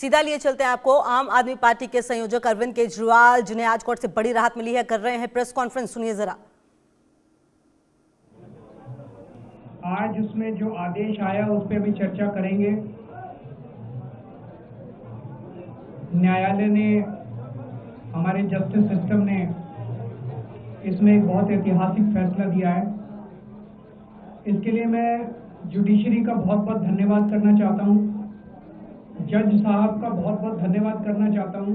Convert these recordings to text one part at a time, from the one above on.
सीधा लिए चलते हैं आपको। आम आदमी पार्टी के संयोजक अरविंद केजरीवाल, जिन्हें आज कोर्ट से बड़ी राहत मिली है, कर रहे हैं प्रेस कॉन्फ्रेंस। सुनिए जरा। आज उसमें जो आदेश आया उस पर भी चर्चा करेंगे। न्यायालय ने, हमारे जस्टिस सिस्टम ने इसमें एक बहुत ऐतिहासिक फैसला दिया है। इसके लिए मैं जुडिशरी का बहुत बहुत धन्यवाद करना चाहता हूं, जज साहब का बहुत बहुत धन्यवाद करना चाहता हूं।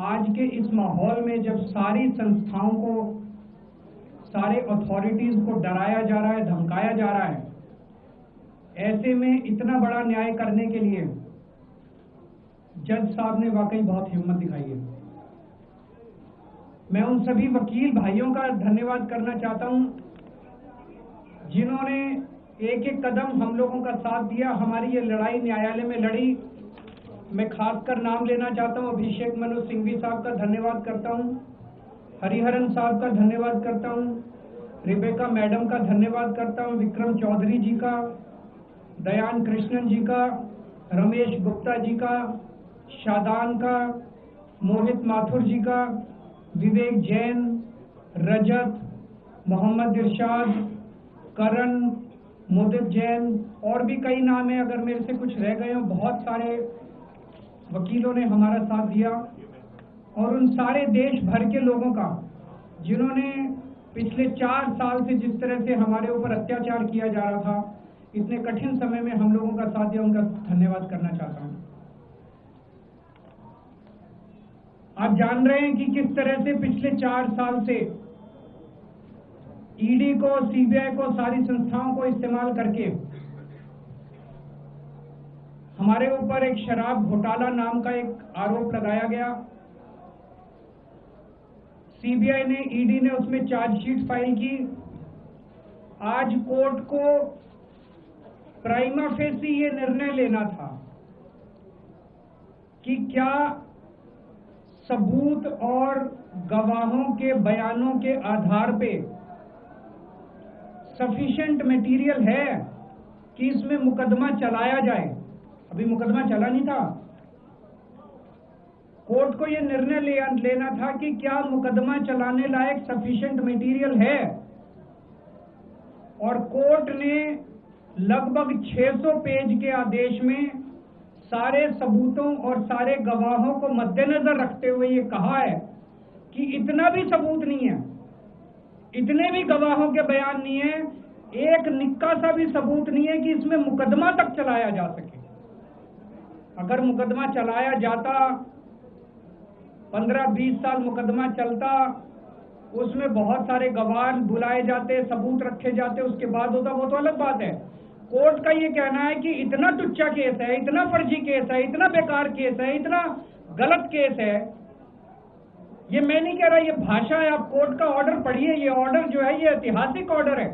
आज के इस माहौल में जब सारी संस्थाओं को, सारे अथॉरिटीज को डराया जा रहा है, धमकाया जा रहा है, ऐसे में इतना बड़ा न्याय करने के लिए जज साहब ने वाकई बहुत हिम्मत दिखाई है। मैं उन सभी वकील भाइयों का धन्यवाद करना चाहता हूं जिन्होंने एक एक कदम हम लोगों का साथ दिया, हमारी ये लड़ाई न्यायालय में लड़ी। मैं खासकर नाम लेना चाहता हूं, अभिषेक मनु सिंघवी साहब का धन्यवाद करता हूं, हरिहरन साहब का धन्यवाद करता हूं, रिबेका मैडम का धन्यवाद करता हूं, विक्रम चौधरी जी का, दयान कृष्णन जी का, रमेश गुप्ता जी का, शादान का, मोहित माथुर जी का, विवेक जैन, रजत, मोहम्मद इरशाद, करण, मुदित जैन, और भी कई नाम है, अगर मेरे से कुछ रह गए हो। बहुत सारे वकीलों ने हमारा साथ दिया, और उन सारे देश भर के लोगों का जिन्होंने पिछले 4 साल से जिस तरह से हमारे ऊपर अत्याचार किया जा रहा था, इतने कठिन समय में हम लोगों का साथ दिया, उनका धन्यवाद करना चाहता हूं। आप जान रहे हैं कि किस तरह से पिछले 4 साल से ईडी को, सीबीआई को, सारी संस्थाओं को इस्तेमाल करके हमारे ऊपर एक शराब घोटाला नाम का एक आरोप लगाया गया। सीबीआई ने, ईडी ने उसमें चार्जशीट फाइल की। आज कोर्ट को प्राइमा फेसी ये निर्णय लेना था कि क्या सबूत और गवाहों के बयानों के आधार पे सफिशिएंट मटेरियल है कि इसमें मुकदमा चलाया जाए। अभी मुकदमा चला नहीं था। कोर्ट को यह निर्णय लेना था कि क्या मुकदमा चलाने लायक सफिशिएंट मटेरियल है, और कोर्ट ने लगभग 600 पेज के आदेश में सारे सबूतों और सारे गवाहों को मद्देनजर रखते हुए ये कहा है कि इतना भी सबूत नहीं है, इतने भी गवाहों के बयान नहीं है, एक निक्का सा भी सबूत नहीं है कि इसमें मुकदमा तक चलाया जा सके। अगर मुकदमा चलाया जाता, 15-20 साल मुकदमा चलता, उसमें बहुत सारे गवाह बुलाए जाते, सबूत रखे जाते, उसके बाद होता, वो तो अलग बात है। कोर्ट का ये कहना है कि इतना टुच्चा केस है, इतना फर्जी केस है, इतना बेकार केस है, इतना गलत केस है। ये मैं नहीं कह रहा, ये भाषा है। आप कोर्ट का ऑर्डर पढ़िए। ये ऑर्डर जो है, ये ऐतिहासिक ऑर्डर है।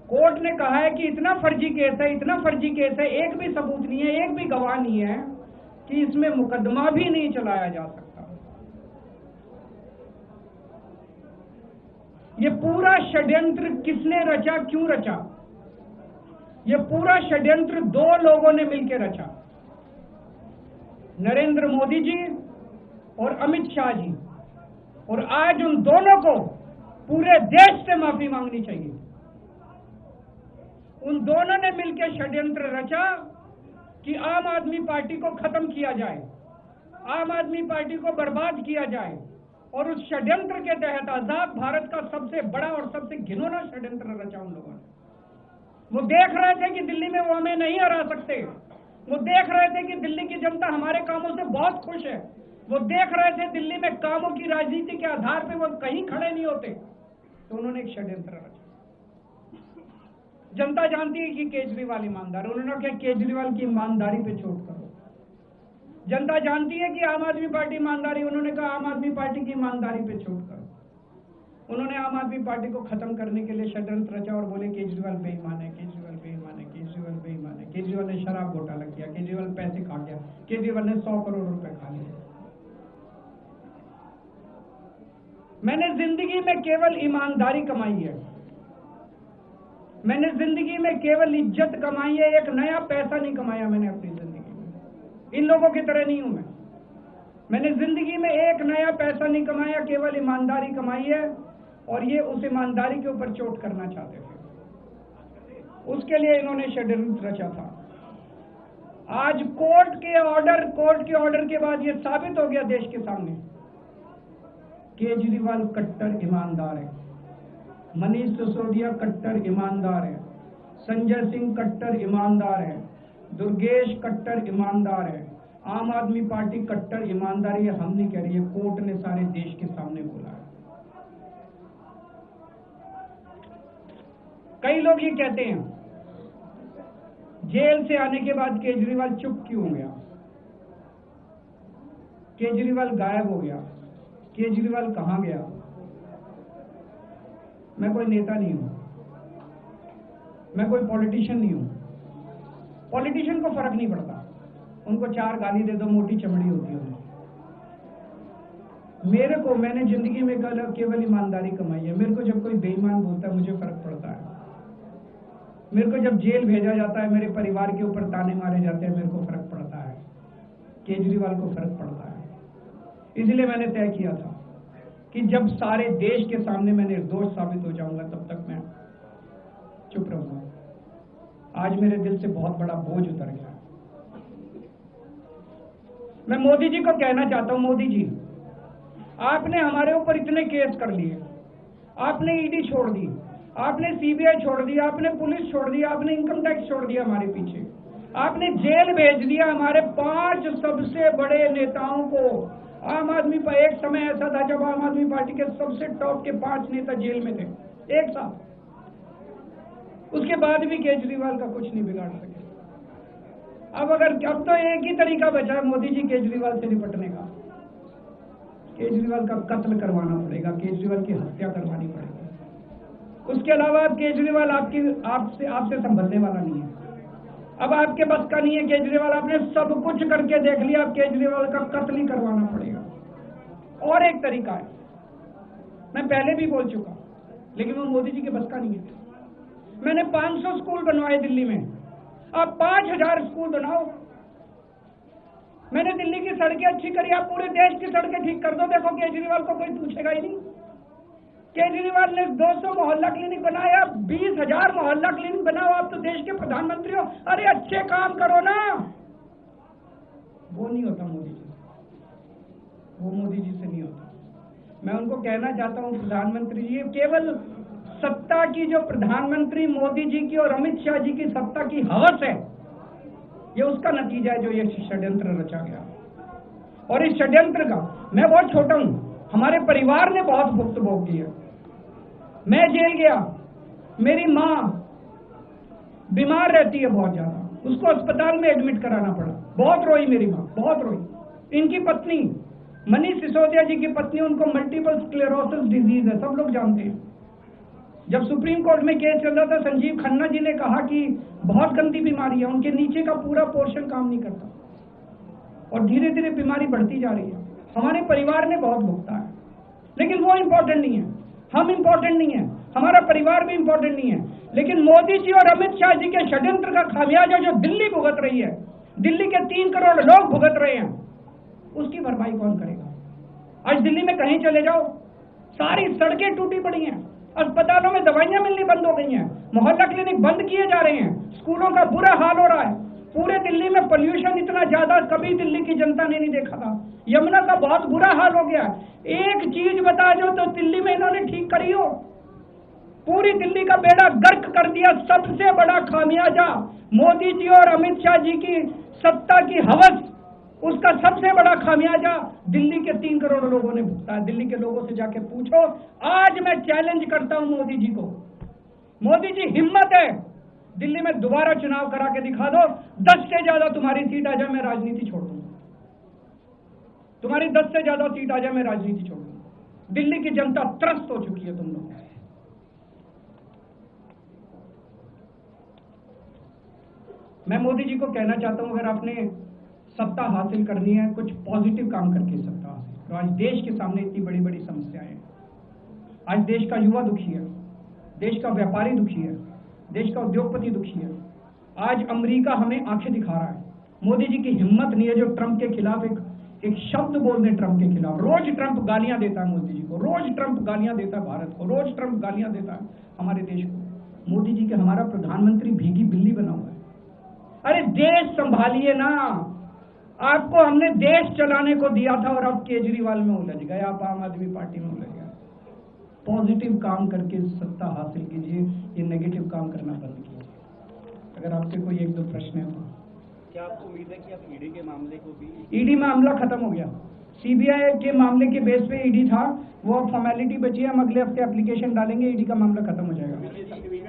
कोर्ट ने कहा है कि इतना फर्जी केस है, इतना फर्जी केस है, एक भी सबूत नहीं है, एक भी गवाह नहीं है कि इसमें मुकदमा भी नहीं चलाया जा सकता। ये पूरा षड्यंत्र किसने रचा, क्यों रचा? ये पूरा षड्यंत्र 2 लोगों ने मिलकर रचा, नरेंद्र मोदी जी और अमित शाह जी। और आज उन दोनों को पूरे देश से माफी मांगनी चाहिए। उन दोनों ने मिलकर षड्यंत्र रचा कि आम आदमी पार्टी को खत्म किया जाए, आम आदमी पार्टी को बर्बाद किया जाए। और उस षड्यंत्र के तहत आजाद भारत का सबसे बड़ा और सबसे घिनौना षड्यंत्र रचा उन लोगों ने। वो देख रहे थे कि दिल्ली में वो हमें नहीं हरा सकते। वो देख रहे थे कि दिल्ली की जनता हमारे कामों से बहुत खुश है। वो देख रहे थे दिल्ली में कामों की राजनीति के आधार पे वो कहीं खड़े नहीं होते। तो उन्होंने एक षड्यंत्र रचा। जनता जानती है कि केजरीवाल ईमानदार, उन्होंने कहा केजरीवाल की ईमानदारी पे चोट करो। जनता जानती है कि आम आदमी पार्टी ईमानदारी, उन्होंने कहा आम आदमी पार्टी की ईमानदारी पे चोट करो। उन्होंने आम आदमी पार्टी को खत्म करने के लिए षड्यंत्र रचा और बोले केजरीवाल बेईमान है, केजरीवाल बेईमान है, केजरीवाल बेईमान है, केजरीवाल ने शराब घोटाला किया, केजरीवाल पैसे खा गया, केजरीवाल ने 100 करोड़ रुपए खा लिए। मैंने जिंदगी में केवल ईमानदारी कमाई है, मैंने जिंदगी में केवल इज्जत कमाई है, एक नया पैसा नहीं कमाया मैंने अपनी जिंदगी में। इन लोगों की तरह नहीं हूं मैंने जिंदगी में एक नया पैसा नहीं कमाया, केवल ईमानदारी कमाई है, और ये उस ईमानदारी के ऊपर चोट करना चाहते थे। उसके लिए इन्होंने षड्यंत्र रचा था। आज कोर्ट के ऑर्डर के बाद ये साबित हो गया देश के सामने, केजरीवाल कट्टर ईमानदार है, मनीष सिसोदिया कट्टर ईमानदार है, संजय सिंह कट्टर ईमानदार है, दुर्गेश कट्टर ईमानदार है, आम आदमी पार्टी कट्टर ईमानदारी है। हम नहीं कह रही है, कोर्ट ने सारे देश के सामने बोला है। कई लोग ये कहते हैं जेल से आने के बाद केजरीवाल चुप क्यों हो गया, केजरीवाल गायब हो गया, केजरीवाल कहां गया। मैं कोई नेता नहीं हूं, मैं कोई पॉलिटिशियन नहीं हूं। पॉलिटिशियन को फर्क नहीं पड़ता, उनको 4 गाली दे दो, मोटी चमड़ी होती है उन्हें। मैंने जिंदगी में केवल ईमानदारी कमाई है। मेरे को जब कोई बेईमान बोलता है मुझे फर्क पड़ता है। मेरे को जब जेल भेजा जाता है, मेरे परिवार के ऊपर ताने मारे जाते हैं, मेरे को फर्क पड़ता है। केजरीवाल को फर्क पड़ता है। इसलिए मैंने तय किया था कि जब सारे देश के सामने मैं निर्दोष साबित हो जाऊंगा तब तक मैं चुप रहूंगा। आज मेरे दिल से बहुत बड़ा बोझ उतर गया। मैं मोदी जी को कहना चाहता हूं, मोदी जी, आपने हमारे ऊपर इतने केस कर लिए, आपने ईडी छोड़ दी, आपने सीबीआई छोड़ दी, आपने पुलिस छोड़ दी, आपने इनकम टैक्स छोड़ दिया हमारे पीछे, आपने जेल भेज दिया हमारे 5 सबसे बड़े नेताओं को। आम आदमी पर एक समय ऐसा था जब आम आदमी पार्टी के सबसे टॉप के 5 नेता जेल में थे एक साथ। उसके बाद भी केजरीवाल का कुछ नहीं बिगाड़ सके। अब तो एक ही तरीका बचा है मोदी जी केजरीवाल से निपटने का, केजरीवाल का कत्ल करवाना पड़ेगा, केजरीवाल की हत्या करवानी पड़ेगी। उसके अलावा केजरीवाल आपसे संभलने वाला नहीं है। अब आपके बस का नहीं है केजरीवाल, आपने सब कुछ करके देख लिया, अब केजरीवाल का कत्ल ही करवाना पड़ेगा। और एक तरीका है, मैं पहले भी बोल चुका, लेकिन वो मोदी जी के बस का नहीं है। मैंने 500 स्कूल बनवाए दिल्ली में, आप 5000 स्कूल बनाओ। मैंने दिल्ली की सड़कें अच्छी करी, आप पूरे देश की सड़कें ठीक कर दो, देखो केजरीवाल को कोई पूछेगा ही नहीं। केजरीवाल ने 200 मोहल्ला क्लिनिक बनाया, 20,000 मोहल्ला क्लिनिक बनाओ, आप तो देश के प्रधानमंत्री हो, अरे अच्छे काम करो ना। वो नहीं होता मोदी जी, वो मोदी जी से नहीं होता। मैं उनको कहना चाहता हूं, प्रधानमंत्री जी, केवल सत्ता की जो प्रधानमंत्री मोदी जी की और अमित शाह जी की सत्ता की हवस है, ये उसका नतीजा है जो ये षड्यंत्र रचा गया। और इस षड्यंत्र का मैं बहुत छोटा हूं, हमारे परिवार ने बहुत भुगत भोगी है। मैं जेल गया, मेरी मां बीमार रहती है बहुत ज्यादा, उसको अस्पताल में एडमिट कराना पड़ा, बहुत रोई मेरी मां, बहुत रोई। इनकी पत्नी मनीष सिसोदिया जी की पत्नी, उनको मल्टीपल स्क्लेरोसिस डिजीज है, सब लोग जानते हैं। जब सुप्रीम कोर्ट में केस चल रहा था, संजीव खन्ना जी ने कहा कि बहुत गंदी बीमारी है, उनके नीचे का पूरा पोर्शन काम नहीं करता और धीरे धीरे बीमारी बढ़ती जा रही है। हमारे परिवार ने बहुत भुगता है, लेकिन वो इंपॉर्टेंट नहीं है, हम इंपॉर्टेंट नहीं है, हमारा परिवार भी इंपॉर्टेंट नहीं है। लेकिन मोदी जी और अमित शाह जी के षड्यंत्र का खामियाजा जो दिल्ली भुगत रही है, दिल्ली के 3 करोड़ लोग भुगत रहे हैं, उसकी भरपाई कौन करेगा? आज दिल्ली में कहीं चले जाओ, सारी सड़कें टूटी पड़ी हैं, अस्पतालों में दवाइयां मिलनी बंद हो गई हैं, मोहल्ला क्लिनिक बंद किए जा रहे हैं, स्कूलों का बुरा हाल हो रहा है। पूरे दिल्ली में पोल्यूशन इतना ज्यादा कभी दिल्ली की जनता ने नहीं देखा था। यमुना का बहुत बुरा हाल हो गया। एक चीज बता दो तो दिल्ली में इन्होंने ठीक करी हो, पूरी दिल्ली का बेड़ा गर्क कर दिया। सबसे बड़ा खामियाजा मोदी जी और अमित शाह जी की सत्ता की हवस, उसका सबसे बड़ा खामियाजा दिल्ली के 3 करोड़ लोगों ने भुगता है। दिल्ली के लोगों से जाके पूछो। आज मैं चैलेंज करता हूं मोदी जी को, मोदी जी हिम्मत है दिल्ली में दोबारा चुनाव करा के दिखा दो, 10 से ज्यादा तुम्हारी सीट आ जाए, मैं राजनीति छोड़ दूंगा। तुम्हारी 10 से ज्यादा सीट आ जाए, मैं राजनीति छोड़ दूंगा। दिल्ली की जनता त्रस्त हो चुकी है तुम लोग। मैं मोदी जी को कहना चाहता हूं, अगर आपने सत्ता हासिल करनी है, कुछ पॉजिटिव काम करके सत्ता हासिल करो। आज देश के सामने इतनी बड़ी बड़ी समस्याएं हैं। आज देश का युवा दुखी है, देश का व्यापारी दुखी है, देश का उद्योगपति दुखी है। आज अमेरिका हमें आंखें दिखा रहा है, मोदी जी की हिम्मत नहीं है जो ट्रंप के खिलाफ एक शब्द बोल दें। ट्रंप के खिलाफ रोज ट्रंप गालियां देता है मोदी जी को, रोज ट्रंप गालियां देता है भारत को, रोज ट्रंप गालियां देता है हमारे देश को। मोदी जी के हमारा प्रधानमंत्री भीगी बिल्ली बना हुआ है। अरे देश संभालिए ना, आपको हमने देश चलाने को दिया था और अब केजरीवाल में उलझ गए, आप आम आदमी पार्टी में उलझ गए। पॉजिटिव काम करके सत्ता हासिल कीजिए, ये नेगेटिव काम करना बंद कीजिए। अगर आपके कोई एक दो प्रश्न है तो क्या आपको उम्मीद है कि आप ईडी के मामले को भी? ईडी मामला खत्म हो गया, सीबीआई के मामले के बेस पे ईडी था, वो अब फॉर्मेलिटी बची है। हम अगले हफ्ते एप्लीकेशन डालेंगे, ईडी का मामला खत्म हो जाएगा।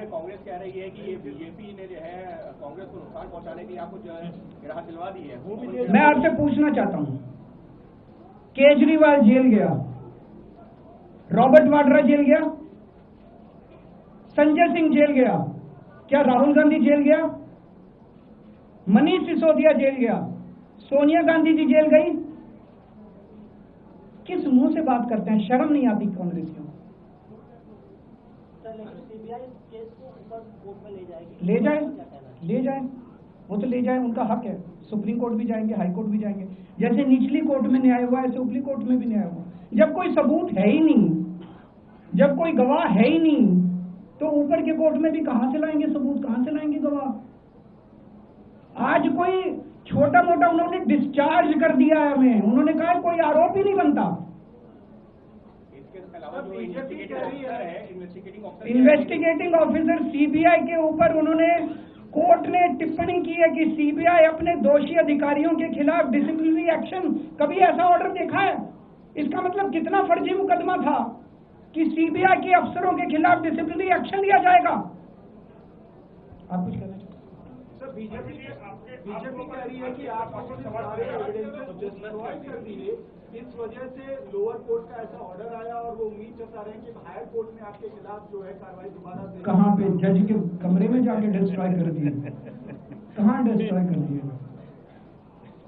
कांग्रेस कह रही है कि ये बीजेपी ने जो है कांग्रेस को नुकसान पहुंचाने के लिए आपको जो है राहत दिलवा दी है। वो भी मैं आपसे पूछना चाहता हूँ, केजरीवाल जेल गया, रॉबर्ट वाड्रा जेल गया, संजय सिंह जेल गया, क्या राहुल गांधी जेल गया, मनीष सिसोदिया जेल गया, सोनिया गांधी जी जेल गई? किस मुंह से बात करते हैं? शर्म नहीं आती कांग्रेसियों? ले जाए, वो तो ले जाए, उनका हक है। सुप्रीम कोर्ट भी जाएंगे, हाई कोर्ट भी जाएंगे। जैसे निचली कोर्ट में न्याय हुआ ऐसे ऊपरी कोर्ट में भी न्याय हुआ। जब कोई सबूत है ही नहीं, जब कोई गवाह है ही नहीं, तो ऊपर के कोर्ट में भी कहां से लाएंगे सबूत, कहां से लाएंगे गवाह? आज कोई छोटा मोटा उन्होंने डिस्चार्ज कर दिया है हमें, उन्होंने कहा कोई आरोप ही नहीं बनता। इन्वेस्टिगेटिंग ऑफिसर सीबीआई के ऊपर उन्होंने, कोर्ट ने टिप्पणी की है कि सीबीआई अपने दोषी अधिकारियों के खिलाफ डिसिप्लिनरी एक्शन, कभी ऐसा ऑर्डर देखा है? इसका मतलब कितना फर्जी मुकदमा था कि सीबीआई के अफसरों के खिलाफ डिसिप्लिनरी एक्शन लिया जाएगा। आप कुछ कहना चाहते हैं? बीजेपी कह रही है कि आपको एविडेंस कर दिए, इस वजह से लोअर कोर्ट का ऐसा ऑर्डर आया और वो उम्मीद जता रहे हैं कि हायर कोर्ट में आपके खिलाफ जो है कार्रवाई दोबारा से। कहाँ पे? जज के कमरे में जाके डिस्ट्रॉय कर दिए? कहाँ डिस्ट्रॉय कर दिए?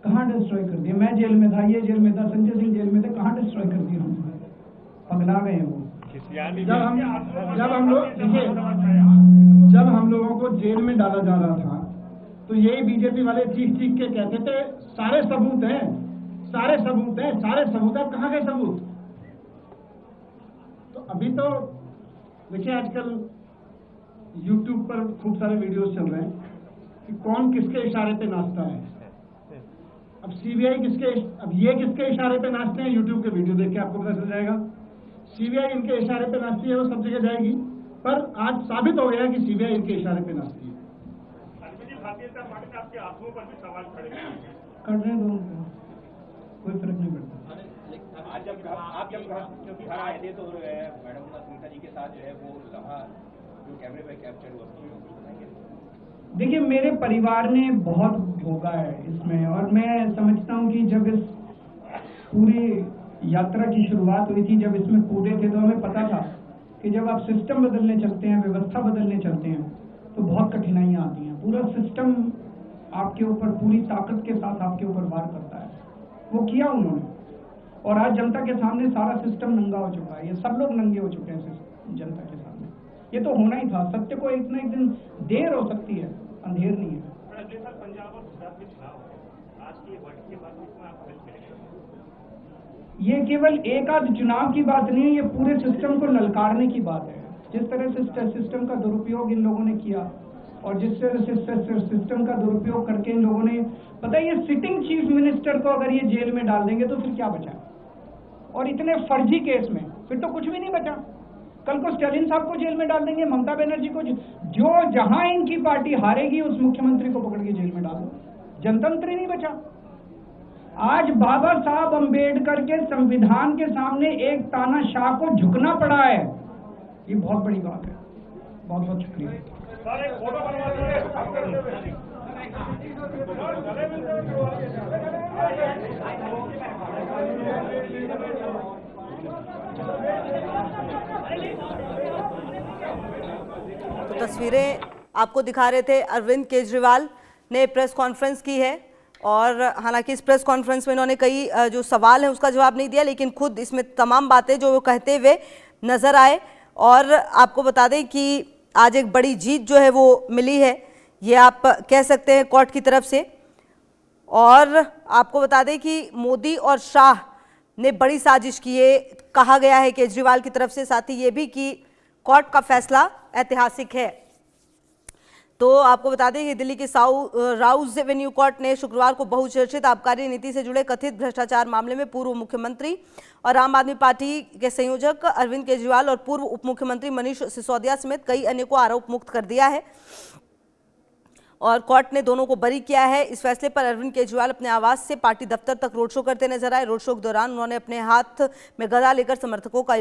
कहाँ डिस्ट्रॉय कर दिए? मैं जेल में था, ये जेल में था, संजय सिंह जेल में थे, कहाँ डिस्ट्रॉय कर दिए? हम पगला गए हैं वो। जब हम लोगों को जेल में डाला जा रहा था तो यही बीजेपी वाले चीख चीख के कहते थे सारे सबूत हैं, सारे सबूत हैं, सारे सबूत हैं। कहाँ गए सबूत? तो अभी तो देखिए आजकल YouTube पर खूब सारे वीडियोस चल रहे हैं कि कौन किसके इशारे पे नाचता है। अब सीबीआई अब ये किसके इशारे पे नाचते हैं, YouTube के वीडियो देख के आपको पता चल जाएगा। सीबीआई इनके इशारे पे नाचती है, वो सब जगह जाएगी, पर आज साबित हो गया कि सीबीआई इनके इशारे पे नाचती है। भारतीय जनता पार्टी ने आपके आंसुओं पर भी सवाल खड़े करने दो उनको, कोई फर्क नहीं पड़ता। आज जब आप क्योंकि घर आए थे तो मैडम सुनीता जी के साथ जो है वो लम्हा जो कैमरे पे कैप्चर हुआ। देखिए, मेरे परिवार ने बहुत भोगा है इसमें, और मैं समझता हूँ कि जब इस पूरी यात्रा की शुरुआत हुई थी, जब इसमें कूदे थे, तो हमें पता था कि जब आप सिस्टम बदलने चलते हैं, व्यवस्था बदलने चलते हैं, तो बहुत कठिनाइयां आती हैं। पूरा सिस्टम आपके ऊपर पूरी ताकत के साथ आपके ऊपर वार करता है। वो किया उन्होंने, और आज जनता के सामने सारा सिस्टम नंगा हो चुका है। ये सब लोग नंगे हो चुके हैं जनता के सामने। ये तो होना ही था। सत्य को एक न एक दिन देर हो सकती है, अंधेर नहीं है। पंजाब और गुजरात के चुनाव आज की बैठक के बाद ये केवल एक आध चुनाव की बात नहीं है, ये पूरे सिस्टम को ललकारने की बात है। जिस तरह से सिस्टम का दुरुपयोग इन लोगों ने किया, और जिस तरह से सिस्टम का दुरुपयोग करके इन लोगों ने, पता है, ये सिटिंग चीफ मिनिस्टर को अगर ये जेल में डाल देंगे तो फिर क्या बचा? और इतने फर्जी केस में फिर तो कुछ भी नहीं बचा। कल को स्टालिन साहब को जेल में डाल देंगे, ममता बनर्जी को, जो जहां इनकी पार्टी हारेगी उस मुख्यमंत्री को पकड़ के जेल में डाल दो। जनतंत्र ही नहीं बचा। आज बाबा साहब अंबेडकर के संविधान के सामने एक तानाशाह को झुकना पड़ा है। ये बहुत बड़ी बात है। बहुत बहुत शुक्रिया। तो तस्वीरें आपको दिखा रहे थे, अरविंद केजरीवाल ने प्रेस कॉन्फ्रेंस की है, और हालांकि इस प्रेस कॉन्फ्रेंस में इन्होंने कई जो सवाल हैं उसका जवाब नहीं दिया, लेकिन खुद इसमें तमाम बातें जो वो कहते हुए नजर आए। और आपको बता दें कि आज एक बड़ी जीत जो है वो मिली है, ये आप कह सकते हैं कोर्ट की तरफ से। और आपको बता दें कि मोदी और शाह ने बड़ी साजिश की, ये कहा गया है केजरीवाल की तरफ से, साथ ही ये भी कि कोर्ट का फैसला ऐतिहासिक है। तो आपको बता दें कि दिल्ली की राउज एवेन्यू कोर्ट ने शुक्रवार को बहुचर्चित आबकारी नीति से जुड़े कथित भ्रष्टाचार मामले में पूर्व मुख्यमंत्री और आम आदमी पार्टी के संयोजक अरविंद केजरीवाल और पूर्व उप मुख्यमंत्री मनीष सिसोदिया समेत कई अन्य को आरोप मुक्त कर दिया है और कोर्ट ने दोनों को बरी किया है। इस फैसले पर अरविंद केजरीवाल अपने आवास से पार्टी दफ्तर तक रोड शो करते नजर आए। रोड शो के दौरान उन्होंने अपने हाथ में गदा लेकर समर्थकों का